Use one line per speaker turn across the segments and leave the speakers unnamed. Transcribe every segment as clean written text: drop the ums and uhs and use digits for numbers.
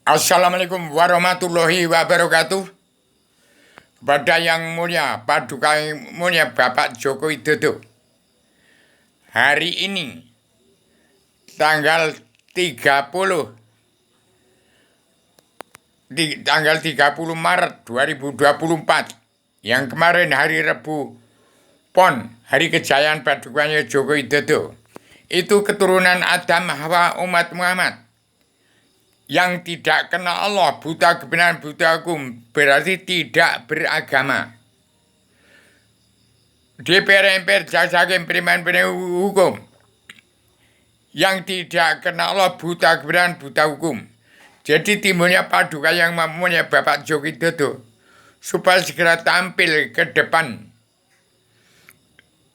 Assalamualaikum warahmatullahi wabarakatuh. Kepada yang mulia, Paduka yang mulia Bapak Joko Widodo. Hari ini, tanggal 30 Maret 2024, yang kemarin hari Rebu Pon, hari kejayaan Padukanya Joko Widodo, itu keturunan Adam Hawa umat Muhammad yang tidak kenal Allah, buta kebenaran, buta hukum, berarti tidak beragama. DPR, MPR, jaksa hakim, periman hukum yang tidak kenal Allah, buta kebenaran, buta hukum. Jadi timbulnya Paduka yang mempunyai Bapak Joko Widodo supaya segera tampil ke depan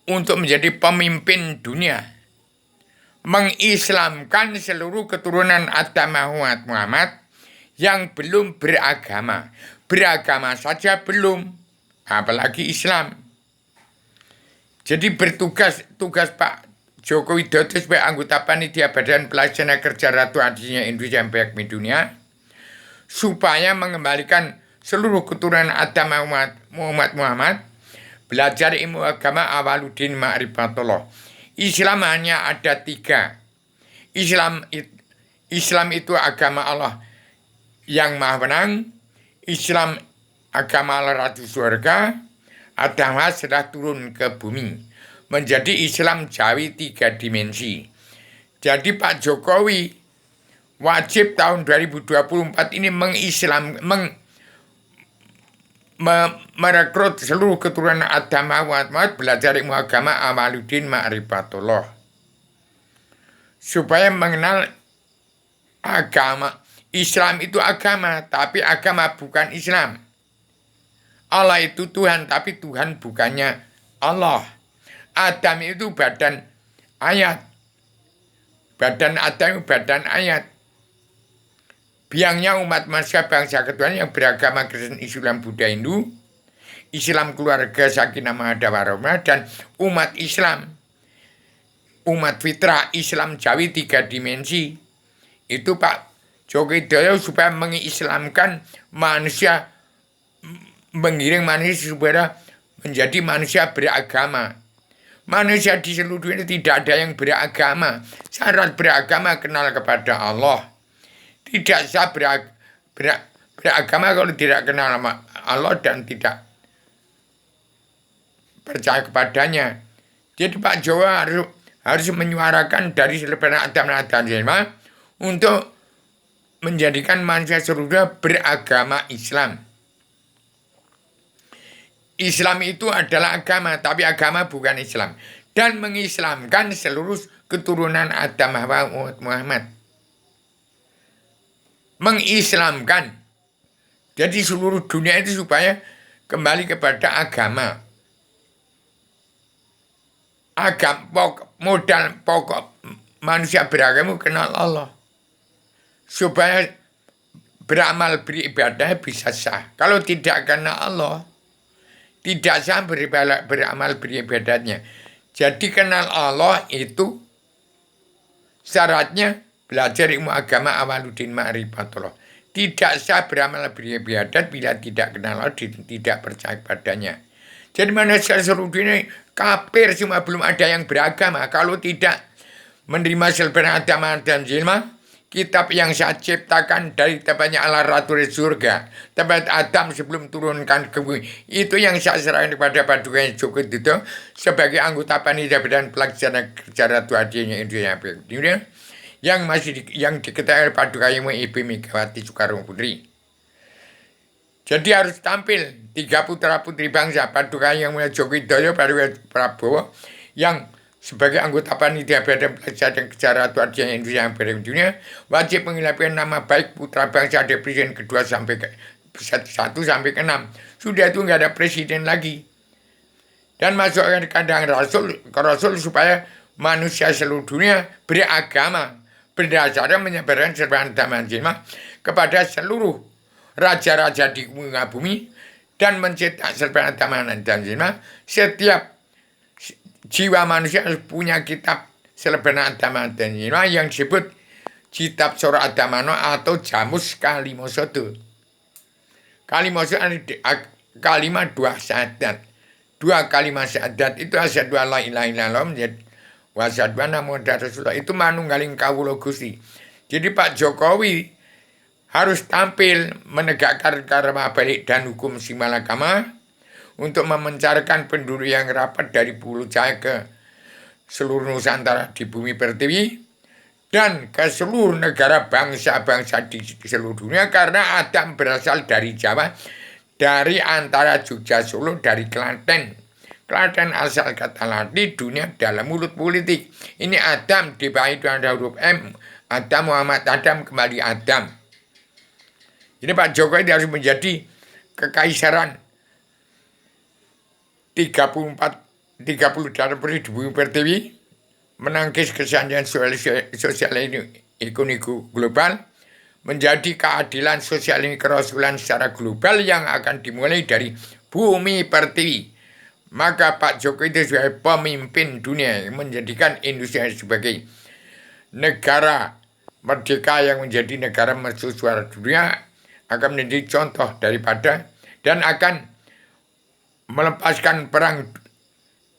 untuk menjadi pemimpin dunia, mengislamkan seluruh keturunan Adam Muhammad yang belum beragama. Beragama saja belum, apalagi Islam. Jadi tugas Pak Joko Widodo sebagai anggota panitia Badan Pelaksana Kerja Ratu Adinya Indonesia Pihak Dunia supaya mengembalikan seluruh keturunan Adam Muhammad belajar ilmu agama awaluddin ma'rifatullah. Islam hanya ada 3. Islam itu agama Allah yang maha menang. Islam agama Allah Ratu Surga. Adam sudah turun ke bumi. Menjadi Islam Jawi 3 dimensi. Jadi Pak Jokowi wajib tahun 2024 ini merekrut seluruh keturunan Adam Muhammad belajar ilmu agama awaluddin ma'rifatullah supaya mengenal agama. Islam itu agama, tapi agama bukan Islam. Allah itu Tuhan, tapi Tuhan bukannya Allah. Adam itu badan ayat. Badan Adam itu badan ayat. Biangnya umat manusia bangsa ketuhanan yang beragama Kristen, Islam, Buddha, Hindu, Islam keluarga sakinah mawaddah warahmah, dan umat Islam, umat fitrah Islam Jawi 3 dimensi. Itu Pak Joko Widodo supaya mengislamkan manusia, mengiring manusia supaya menjadi manusia beragama. Manusia di seluruh dunia tidak ada yang beragama. Syarat beragama kenal kepada Allah. Tidak sah beragama kalau tidak kenal Allah dan tidak percaya kepadanya. Jadi Pak Jokowi harus menyuarakan dari selebaran Adam dan Hawa untuk menjadikan manusia seluruh beragama Islam. Islam itu adalah agama, tapi agama bukan Islam. Dan mengislamkan seluruh keturunan Adam Hawa Muhammad. Mengislamkan. Jadi seluruh dunia itu supaya kembali kepada agama. Modal pokok manusia beragama kenal Allah. Supaya beramal beribadah bisa sah. Kalau tidak kenal Allah, tidak sah beramal beribadahnya. Jadi kenal Allah itu syaratnya belajar ilmu agama awaluddin ma'rifatullah. Tidak sah beramal beribadat bila tidak kenal Allah, tidak percaya padanya. Jadi manusia seluruh dunia kafir semua, belum ada yang beragama. Kalau tidak menerima selebaran agama dan ilmu, kitab yang saya ciptakan dari tempatnya Allah Ratu Surga, tempat Adam sebelum turunkan ke bumi, itu yang saya serahkan kepada Paduka Joko Widodo sebagai anggota panitia Badan Pelaksana Kerja Ratu Adinya Indonesia yang yang diketahui oleh Paduka yang Ibu Megawati Soekarno Putri. Jadi harus tampil 3 putra putri bangsa, Paduka yang mulia Joko Widodo, Paduka Prabowo yang sebagai anggota panitia Badan Pelaksana Kerja Ratu Adinya Indonesia yang dunia wajib menghilangkan nama baik putra bangsa dari presiden kedua sampai ke 1 sampai ke 6. Sudah itu nggak ada presiden lagi. Dan masukkan kandang Rasul supaya manusia seluruh dunia beragama berdasarkan menyebarkan serban dan jilma kepada seluruh raja-raja di muka bumi dan mencetak serban dan jilma. Setiap jiwa manusia harus punya kitab selebaran agama dan jilma yang disebut Kitab Sora Adamano atau Jamus Kalimosodo. Kalimat dua syahadat. Dua kalimat syahadat itu asyhadu alla ilaha illallah menjadi wa asyhadu anna muhammadar rasulullah itu manunggaling kawula Gusti. Jadi Pak Jokowi harus tampil menegakkan karma balik dan hukum simalakama untuk memencarkan penduduk yang rapat dari Pulau Jaya ke seluruh Nusantara di bumi pertiwi dan ke seluruh negara bangsa-bangsa di seluruh dunia karena Adam berasal dari Jawa, dari antara Jogja Solo, dari Klaten. Klaten asal kata Lati, dunia dalam mulut politik. Ini Adam dibayi dengan huruf M. Adam Muhammad Adam kembali Adam. Ini Pak Jokowi harus menjadi kekaisaran 30 tahun di bumi pertiwi, menangkis kesadaran sosial ekonomi global, menjadi keadilan sosial ini kerasulan secara global yang akan dimulai dari bumi pertiwi. Maka Pak Jokowi itu sebagai pemimpin dunia menjadikan Indonesia sebagai negara merdeka yang menjadi negara mercusuar dunia, akan menjadi contoh daripada dan akan melepaskan perang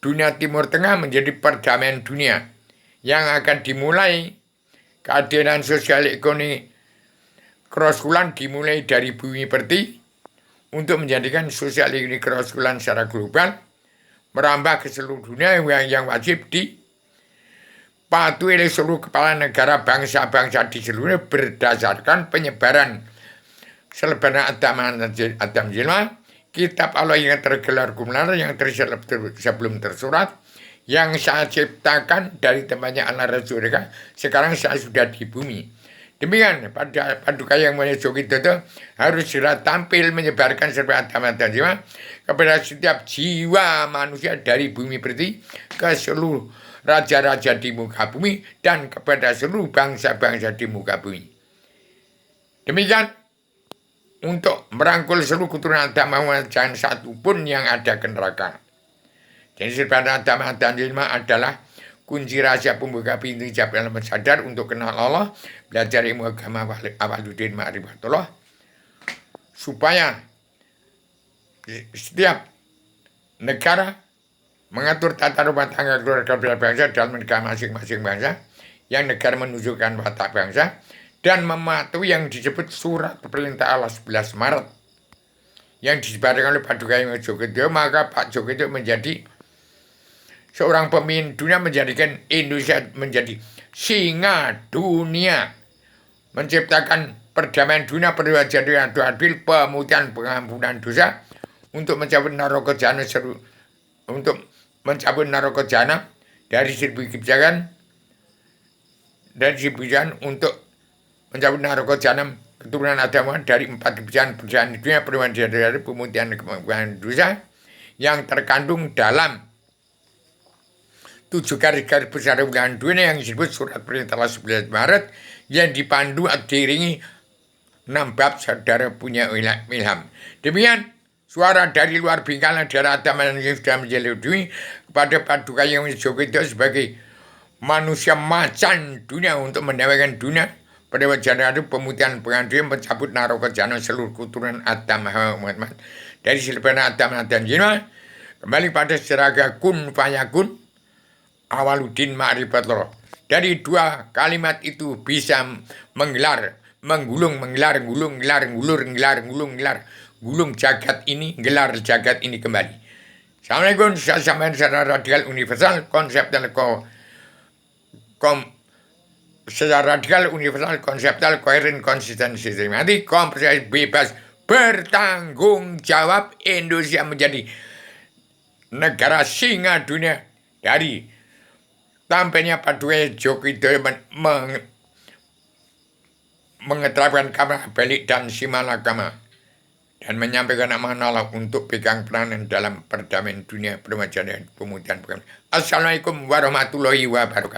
dunia Timur Tengah menjadi perdamaian dunia yang akan dimulai. Keadilan sosial ekonomi kerasulan dimulai dari bumi pertiwi untuk menjadikan sosial ekonomi kerasulan secara global merambah ke seluruh dunia yang wajib dipatuhi oleh seluruh kepala negara bangsa-bangsa di seluruh berdasarkan penyebaran selebaran Adam Jilma, kitab Allah yang tergelar gumlar, yang terseleb sebelum tersurat, yang saya ciptakan dari tempatnya Allah Rasulullah, sekarang saya sudah di bumi. Demikian pada paduka yang menyusul itu harus segera tampil menyebarkan selebaran Adam Jilma kepada setiap jiwa manusia dari bumi pertiwi ke seluruh raja-raja di muka bumi dan kepada seluruh bangsa-bangsa di muka bumi. Demikian untuk merangkul seluruh keturunan Adam Muhammad, jangan satu pun yang ada ke neraka. Jadi selebaran Adam Jilma adalah kunci rahasia pembuka pintu hijab dalam sadar untuk kenal Allah, belajar ilmu agama awaluddin ma'rifatullah, supaya setiap negara mengatur tata rumah tangga keluarga bangsa dalam negara masing-masing bangsa, yang negara menunjukkan watak bangsa, dan mematuhi yang disebut surat perintah Allah 11 Maret yang disebarkan oleh Paduka Yang Jogodo. Maka Pak Jokowi itu menjadi seorang pemimpin dunia, menjadikan Indonesia menjadi singa dunia, menciptakan perdamaian dunia, perwajaran adil, pemutihan, pengampunan dosa, untuk mencabut naraka jahanam dari seribu kebijakan, untuk mencabut naraka jahanam keturunan Adam dari 4 kebijakan perjalanan dunia, perwajaran dari pemutihan pengampunan dosa yang terkandung dalam 7 garis-garis besar undangan dunia yang disebut surat perintah 11 Maret yang dipandu diiringi 6 bab saudara punya ilham. Demikian suara dari luar bingkalan daerah Adam yang sudah menjeludui kepada Paduka Yang Jogodo sebagai manusia macan dunia untuk mendamaikan dunia pada wajah itu, pemutihan pengantin, mencabut naraka jahanam seluruh keturunan Adam Muhammad dari selebaran Adam Jilma, kembali pada seraga kun fayakun awaluddin ma'rifatullah. Dari 2 kalimat itu bisa gulung jagat ini, gelar jagat ini kembali. Assalamualaikum, saya sampaikan secara radikal universal, secara radikal universal, konseptual, koheren, konsisten, sistematik, komprehensif, bebas, bertanggung jawab. Indonesia menjadi negara singa dunia dari tampilnya Paduka Jokowi mengeterapkan karma balik dan simalakama dan menyampaikan amanah Allah untuk pegang peranan dalam perdamaian dunia, perwajahan, pemutihan. Assalamualaikum warahmatullahi wabarakatuh.